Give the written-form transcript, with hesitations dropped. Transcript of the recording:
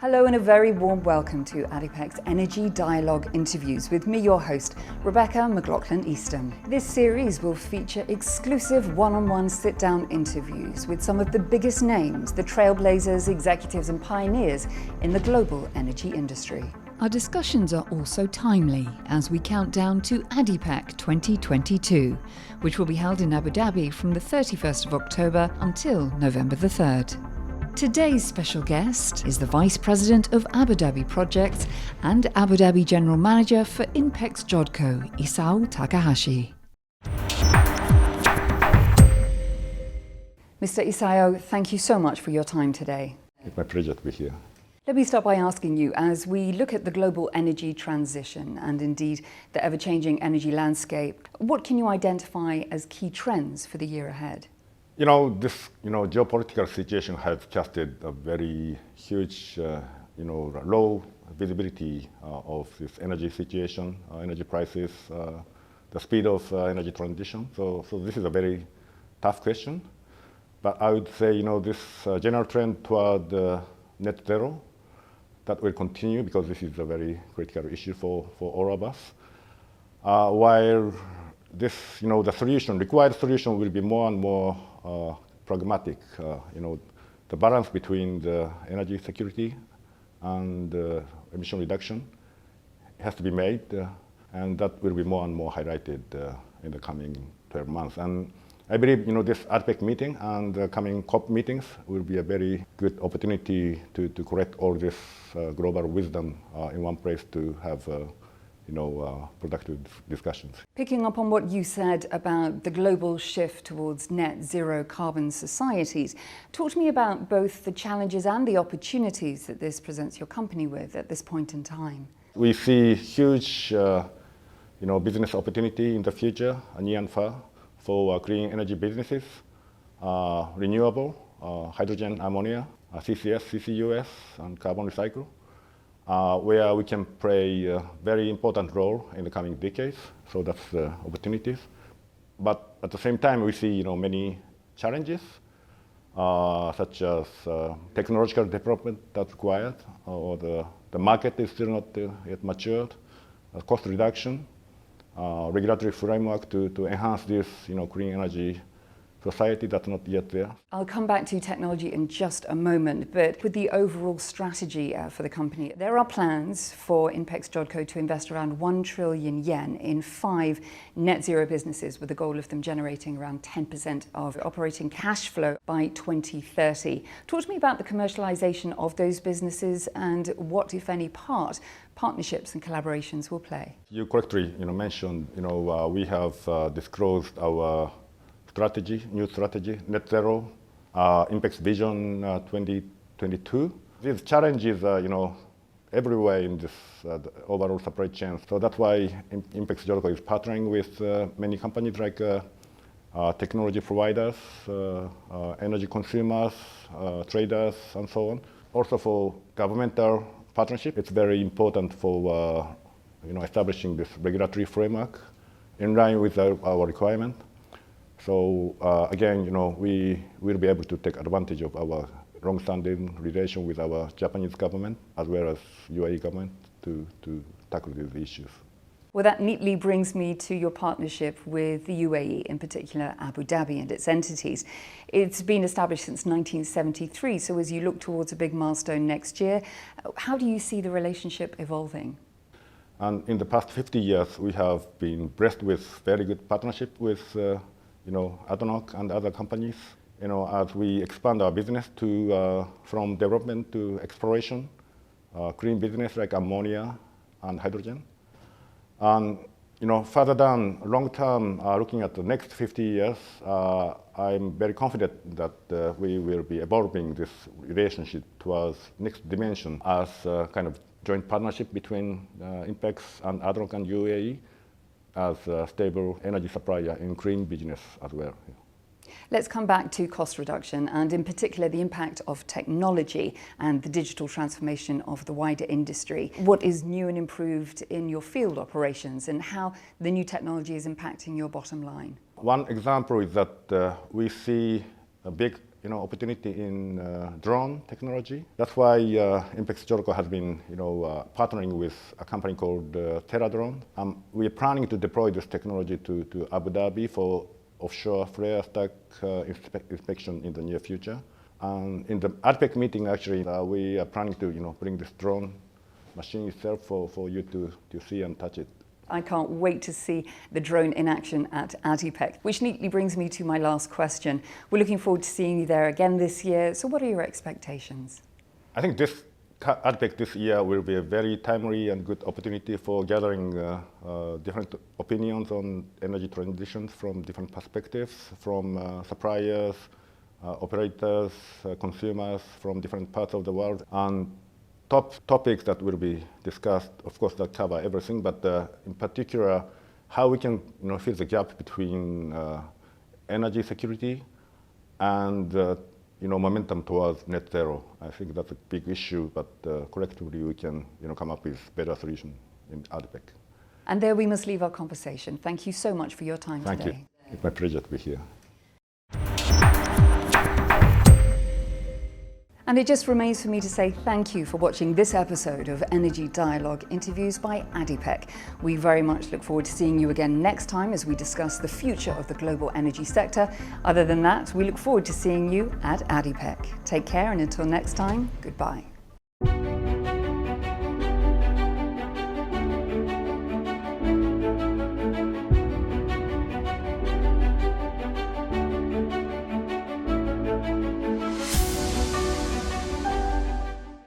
Hello and a very warm welcome to ADIPEC's Energy Dialogue interviews with me, your host, Rebecca McLaughlin-Easton. This series will feature exclusive one-on-one sit-down interviews with some of the biggest names, the trailblazers, executives and pioneers in the global energy industry. Our discussions are also timely as we count down to ADIPEC 2022, which will be held in Abu Dhabi from the 31st of October until November the 3rd. Today's special guest is the Vice President of Abu Dhabi Projects and Abu Dhabi General Manager for INPEX JODCO, Isao Takahashi. Mr. Isao, thank you so much for your time today. It's my pleasure to be here. Let me start by asking you, as we look at the global energy transition and indeed the ever-changing energy landscape, what can you identify as key trends for the year ahead? This geopolitical situation has casted a very huge, low visibility of this energy situation, energy prices, the speed of energy transition. So this is a very tough question. But I would say, this general trend toward net zero, that will continue because this is a very critical issue for all of us. While this, the required solution will be more and more pragmatic. The balance between the energy security and emission reduction has to be made, and that will be more and more highlighted in the coming 12 months. And I believe, this ADIPEC meeting and the coming COP meetings will be a very good opportunity to collect all this global wisdom in one place to have productive discussions. Picking up on what you said about the global shift towards net zero carbon societies, talk to me about both the challenges and the opportunities that this presents your company with at this point in time. We see huge, business opportunity in the future, near and far, for clean energy businesses, renewable, hydrogen, ammonia, CCS, CCUS, and carbon recycle. Where we can play a very important role in the coming decades. So that's the opportunities. But at the same time, we see many challenges, such as technological development that's required, or the market is still not yet matured, cost reduction, regulatory framework to enhance this clean energy society that's not yet there. I'll come back to technology in just a moment, but with the overall strategy for the company, there are plans for INPEX JODCO to invest around 1 trillion yen in 5 net zero businesses with the goal of them generating around 10% of operating cash flow by 2030. Talk to me about the commercialization of those businesses and what, if any, part partnerships and collaborations will play. You correctly mentioned, we have disclosed our new strategy, net zero, INPEX Vision 2022. These challenges are, everywhere in this overall supply chain. So that's why INPEX JODCO is partnering with many companies like technology providers, energy consumers, traders, and so on. Also for governmental partnership, it's very important for establishing this regulatory framework in line with our requirement. So again, we will be able to take advantage of our long-standing relation with our Japanese government as well as UAE government to tackle these issues. Well, that neatly brings me to your partnership with the UAE, in particular Abu Dhabi and its entities. It's been established since 1973, so as you look towards a big milestone next year, how do you see the relationship evolving? And in the past 50 years, we have been blessed with very good partnership with ADNOC and other companies, as we expand our business from development to exploration, clean business like ammonia and hydrogen. And, further down, long term, looking at the next 50 years, I'm very confident that we will be evolving this relationship towards next dimension as a kind of joint partnership between INPEX and ADNOC and UAE, as a stable energy supplier in clean business as well. Let's come back to cost reduction and in particular the impact of technology and the digital transformation of the wider industry. What is new and improved in your field operations and how the new technology is impacting your bottom line? One example is that we see a big opportunity in drone technology. That's why INPEX JODCO has been partnering with a company called Terradrone. We are planning to deploy this technology to Abu Dhabi for offshore flare stack inspection in the near future. And in the ADIPEC meeting, actually, we are planning to bring this drone machine itself for you to see and touch it. I can't wait to see the drone in action at ADIPEC, which neatly brings me to my last question. We're looking forward to seeing you there again this year. So what are your expectations? I think this ADIPEC this year will be a very timely and good opportunity for gathering different opinions on energy transitions from different perspectives, from suppliers, operators, consumers from different parts of the world. And top topics that will be discussed, of course, that cover everything, but in particular, how we can fill the gap between energy security and momentum towards net zero. I think that's a big issue, but collectively we can come up with better solution in ADIPEC. And there we must leave our conversation. Thank you so much for your time today. Thank you. It's my pleasure to be here. And it just remains for me to say thank you for watching this episode of Energy Dialogue Interviews by ADIPEC. We very much look forward to seeing you again next time as we discuss the future of the global energy sector. Other than that, we look forward to seeing you at ADIPEC. Take care, and until next time, goodbye.